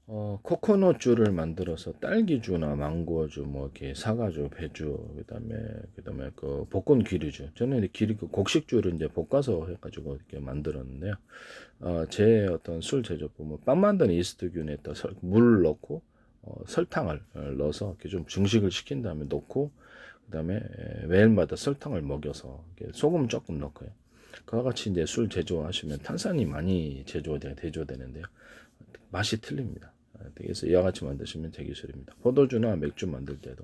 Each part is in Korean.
코코넛주를 만들어서 딸기주나 망고주, 뭐 이렇게 사과주, 배주, 그다음에 그 볶은 기류주. 저는 이제 그 곡식주를 이제 볶아서 해가지고 이렇게 만들었는데요. 제 어떤 술 제조법은 빵 만드는 이스트균에다 물 넣고 설탕을 넣어서 이렇게 좀 증식을 시킨 다음에 넣고, 그다음에 매일마다 설탕을 먹여서 소금 조금 넣고요. 그와 같이 이제 술 제조하시면 탄산이 많이 대조되는데요. 맛이 틀립니다. 그래서 이와 같이 만드시면 제 기술입니다. 포도주나 맥주 만들 때도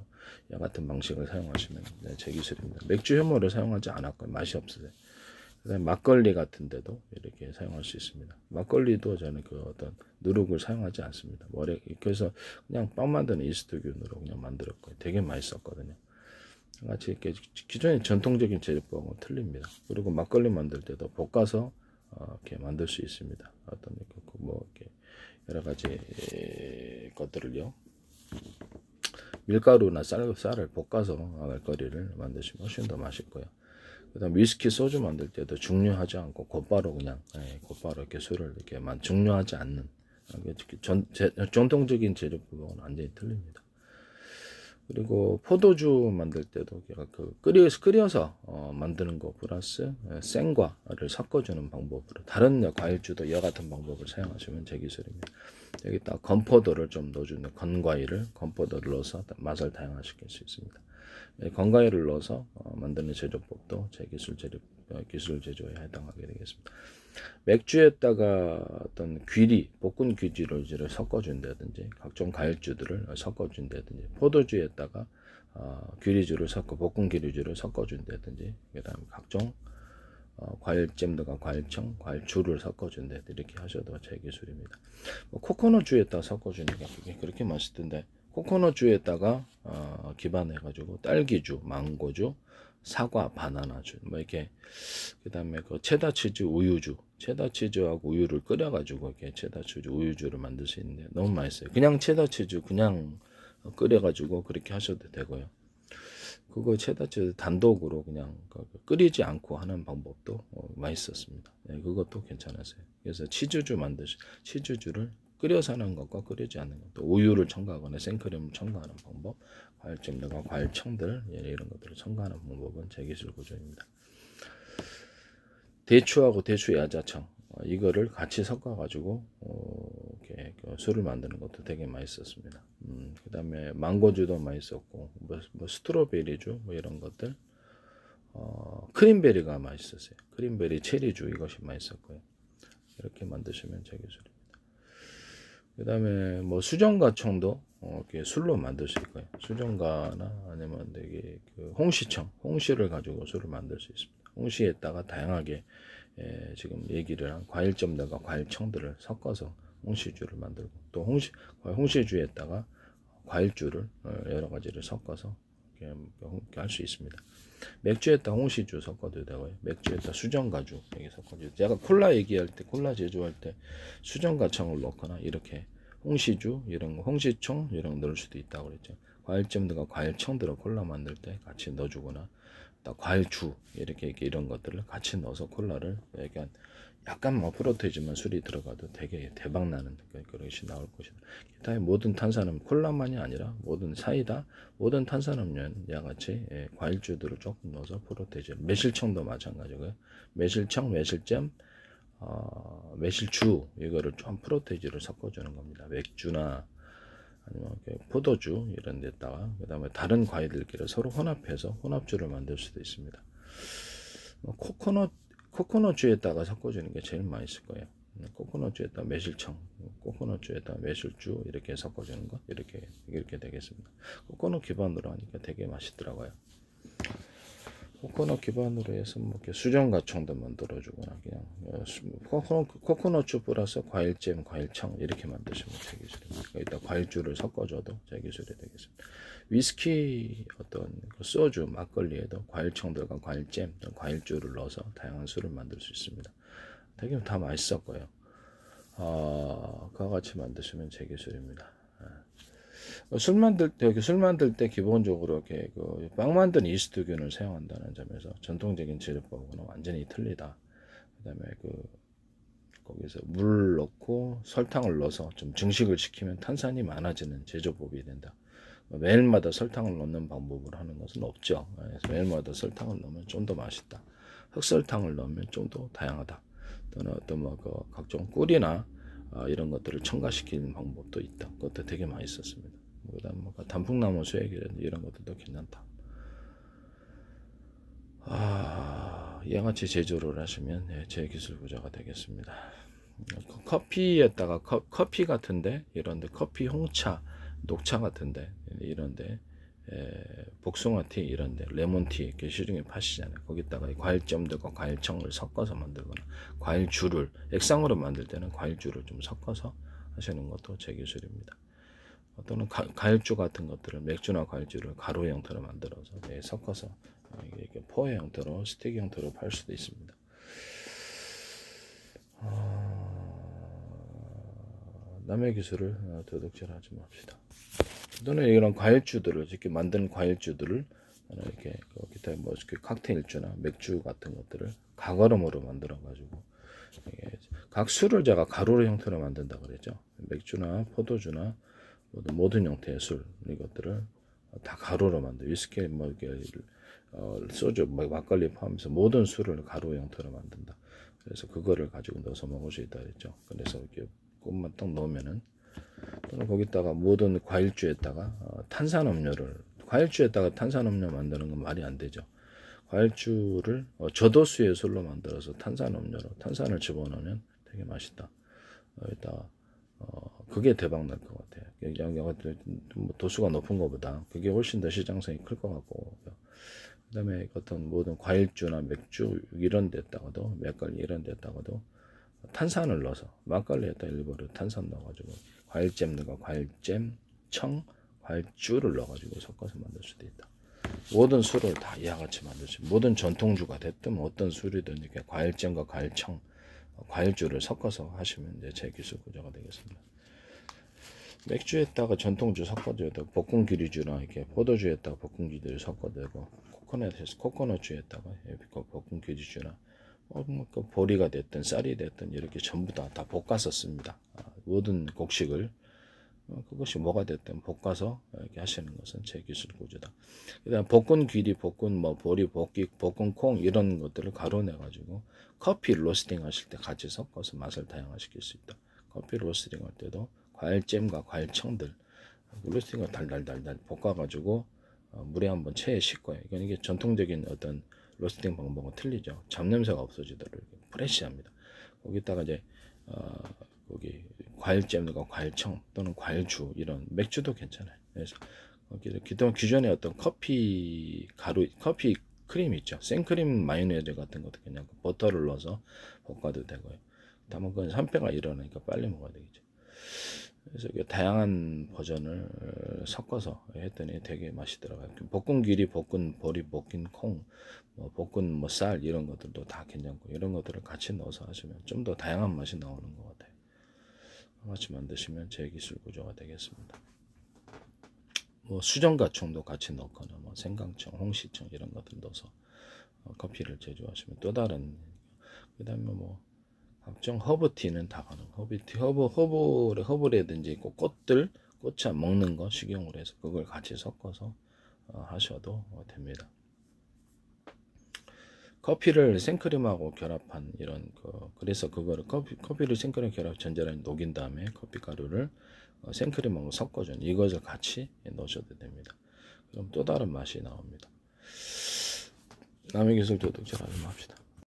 이와 같은 방식을 사용하시면 제 기술입니다. 맥주 효모를 사용하지 않았고요. 맛이 없으세요. 그다음에 막걸리 같은 데도 이렇게 사용할 수 있습니다. 막걸리도 저는 그 어떤 누룩을 사용하지 않습니다. 그래서 그냥 빵 만드는 이스트균으로 그냥 만들었고요. 되게 맛있었거든요. 같이 이렇게 기존의 전통적인 제조법은 틀립니다. 그리고 막걸리 만들 때도 볶아서 이렇게 만들 수 있습니다. 어떤 뭐 이렇게 여러 가지 것들을요. 밀가루나 쌀을 볶아서 막걸리를 만드시면 훨씬 더 맛있고요. 그다음 위스키, 소주 만들 때도 중류하지 않고 곧바로 그냥 곧바로 이렇게 술을 이렇게 중류하지 않는 전통적인 제조법은 완전히 틀립니다. 그리고 포도주 만들 때도 끓여서 만드는 거 플러스 생과를 섞어주는 방법으로 다른 과일주도 이와 같은 방법을 사용하시면 제 기술입니다. 여기다 건포도를 좀 넣어주는 건포도를 넣어서 맛을 다양화시킬 수 있습니다. 건과일을 넣어서 만드는 제조법도 제 기술 제조에 해당하게 되겠습니다. 맥주에다가 어떤 볶은 귀리를 섞어준다든지, 각종 과일주들을 섞어준다든지, 포도주에다가 볶은 귀리주를 섞어준다든지, 그다음에 각종 과일잼들과 과일청, 과일주를 섞어준다든지 이렇게 하셔도 제 기술입니다. 코코넛주에다가 섞어주는 게 그렇게 맛있던데, 코코넛주에다가 기반해가지고 딸기주, 망고주, 사과, 바나나주, 뭐 이렇게, 그다음에 그 체다치즈 우유주, 체다치즈하고 우유를 끓여가지고 이렇게 체다치즈 우유주를 만들 수 있는데 너무 맛있어요. 그냥 체다치즈 그냥 끓여가지고 그렇게 하셔도 되고요. 그거 체다치즈 단독으로 그냥 끓이지 않고 하는 방법도 맛있었습니다. 그것도 괜찮았어요. 그래서 치즈주를 끓여서 하는 것과 끓이지 않는 것, 또 우유를 첨가하거나 생크림을 첨가하는 방법, 과일잼들과 과일청들 이런 것들을 첨가하는 방법은 제 기술 구조입니다. 대추하고 대추 야자청 이거를 같이 섞어가지고 이렇게 술을 만드는 것도 되게 맛있었습니다. 그 다음에 망고주도 맛있었고, 뭐 스트로베리주 뭐 이런 것들, 크림베리가 맛있었어요. 크림베리 체리주 이것이 맛있었고요. 이렇게 만드시면 제 기술입니다. 그 다음에 뭐 수정과청도 이렇게 술로 만들 수 있고요. 수정과나 아니면 되게 홍시를 가지고 술을 만들 수 있습니다. 홍시에다가 다양하게 지금 얘기를 한 과일점들과 과일청들을 섞어서 홍시주를 만들고, 또 홍시주에다가 과일주를 여러 가지를 섞어서 할 수 있습니다. 맥주에다 홍시주 섞어도 되고요. 맥주에다 수정과주 여기 섞어도 되고, 약간 콜라 제조할 때 수정과청을 넣거나 이렇게 홍시주 이런 거, 홍시청 이런 거 넣을 수도 있다고 그랬죠. 과일점들과 과일청들을 콜라 만들 때 같이 넣어주거나, 또 과일주 이렇게 이런 것들을 같이 넣어서 콜라를 약간 뭐 프로테이지만 술이 들어가도 되게 대박 나는 그것이 나올 것이다. 기타의 모든 탄산음, 콜라만이 아니라 모든 사이다, 모든 탄산음료는 야같이 과일주들을 조금 넣어서 프로테이지, 매실청도 마찬가지고요. 매실청, 매실잼, 매실주 이거를 좀 프로테이지를 섞어주는 겁니다. 맥주나 아니면 포도주 이런 데다가, 그 다음에 다른 과일들끼리 서로 혼합해서 혼합주를 만들 수도 있습니다. 코코넛주에다가 섞어주는 게 제일 맛있을 거예요. 코코넛주에다가 매실청, 코코넛주에다가 매실주 이렇게 섞어주는 거 이렇게 되겠습니다. 코코넛 기반으로 하니까 되게 맛있더라고요. 코코넛 기반으로 해서 뭐 수정과청도 만들어주거나, 그냥 코코넛주 플러스 과일잼, 과일청 이렇게 만드시면 제 기술입니다. 여기다 과일주를 섞어줘도 제 기술이 되겠습니다. 위스키, 소주, 막걸리에도 과일청들과 과일잼, 과일주를 넣어서 다양한 술을 만들 수 있습니다. 되게 다 맛있었고요. 그와 같이 만드시면 제 기술입니다. 술 만들 때 기본적으로 이렇게 빵 만든 이스트균을 사용한다는 점에서 전통적인 제조법과는 완전히 틀리다. 그다음에 거기서 물 넣고 설탕을 넣어서 좀 증식을 시키면 탄산이 많아지는 제조법이 된다. 매일마다 설탕을 넣는 방법을 하는 것은 없죠. 그래서 매일마다 설탕을 넣으면 좀 더 맛있다. 흑설탕을 넣으면 좀 더 다양하다. 또는 어떤 뭐 그 각종 꿀이나 이런 것들을 첨가시키는 방법도 있다. 그것도 되게 많이 썼습니다. 그다음 뭐 단풍나무 수액이라든지 이런 것들도 괜찮다. 이와 같이 제조를 하시면 제 기술 부자가 되겠습니다. 커피에다가 커피 같은데 이런데 커피 홍차, 녹차 같은데 이런데 복숭아티 이런데 레몬티 이렇게 시중에 파시잖아요. 거기다가 과일점들과 과일청을 섞어서 만들거나 과일주를 액상으로 만들 때는 과일주를 좀 섞어서 하시는 것도 제 기술입니다. 또는 과일주 같은 것들을 맥주나 과일주를 가루 형태로 만들어서 섞어서 이렇게 포의 형태로 스틱 형태로 팔 수도 있습니다. 남의 기술을 도둑질하지 맙시다. 또는 이런 과일주들을 이렇게 만든 과일주들을 이렇게 기타 뭐 이렇게 칵테일주나 맥주 같은 것들을 가거름으로 만들어 가지고 각 술을 제가 가루 형태로 만든다 그랬죠. 맥주나 포도주나 모든 형태의 술 이것들을 다 가루로 만들 위스키 뭐 이렇게 소주 막걸리 포함해서 모든 술을 가루 형태로 만든다. 그래서 그거를 가지고 넣어서 먹을 수 있다 그랬죠. 그래서 이렇게 꽃만 딱 넣으면은 또는 거기다가 모든 과일주에다가 탄산음료를 과일주에다가 탄산음료 만드는 건 말이 안 되죠. 과일주를 저도수의 술로 만들어서 탄산음료로 탄산을 집어넣으면 되게 맛있다. 여기다가 그게 대박 날 것 같아요. 도수가 높은 것보다 그게 훨씬 더 시장성이 클 것 같고, 그 다음에 어떤 모든 과일주나 맥주 이런 데다가도 막걸리 이런 데다가도 탄산을 넣어서 막걸리에다 일부러 탄산 넣어가지고 과일잼과 과일잼, 청, 과일주를 넣어가지고 섞어서 만들 수도 있다. 모든 술을 다 이와 같이 만들 수 있다. 모든 전통주가 됐든 어떤 술이든 이렇게 과일잼과 과일청, 과일주를 섞어서 하시면 이제 제 기술 구조가 되겠습니다. 맥주에다가 전통주 섞어줘도 볶음기리주나 이렇게 포도주에다가 볶음기리를 섞어대고 코코넛주에다가 볶음기리주나 그 보리가 됐든 쌀이 됐든 이렇게 전부 다 볶아서 씁니다. 모든 곡식을 그것이 뭐가 됐든 볶아서 이렇게 하시는 것은 제 기술 구조다. 그다음 볶은 귀리, 볶은 뭐 보리, 볶은 콩 이런 것들을 가루내 가지고 커피 로스팅 하실 때 같이 섞어서 맛을 다양화시킬 수 있다. 커피 로스팅 할 때도 과일잼과 과일청들 로스팅을 달달달달 볶아가지고 물에 한번 체에 씻고요. 이게 전통적인 어떤 로스팅 방법은 틀리죠. 잡냄새가 없어지도록 프레시합니다. 거기다가 이제 거기 과일잼과 과일청 또는 과일주 이런 맥주도 괜찮아요. 그래서 기존에 어떤 커피 가루, 커피 크림 있죠. 생크림 마요네즈 같은 것도 그냥 버터를 넣어서 볶아도 되고요. 다만 그건 산패가 일어나니까 빨리 먹어야 되겠죠. 그래서 다양한 버전을 섞어서 했더니 되게 맛이 들어가요. 볶은 귀리, 볶은 보리, 볶은 콩, 볶은 쌀 이런 것들도 다 괜찮고 이런 것들을 같이 넣어서 하시면 좀 더 다양한 맛이 나오는 것 같아요. 같이 만드시면 제 기술 구조가 되겠습니다. 수정과청도 같이 넣거나 생강청, 홍시청 이런 것들 넣어서 커피를 제조하시면 또 다른 그다음에 각종 허브티는 다 가능. 허브티, 허브라든지 꽃들, 꽃차 먹는 거 식용으로 해서 그걸 같이 섞어서 하셔도 됩니다. 커피를 생크림하고 결합한 이런 그래서 그거를 커피를 생크림 결합 전자레인지 녹인 다음에 커피 가루를 생크림하고 섞어준 이것을 같이 넣으셔도 됩니다. 그럼 또 다른 맛이 나옵니다. 남의 기술 도둑질하지 맙시다.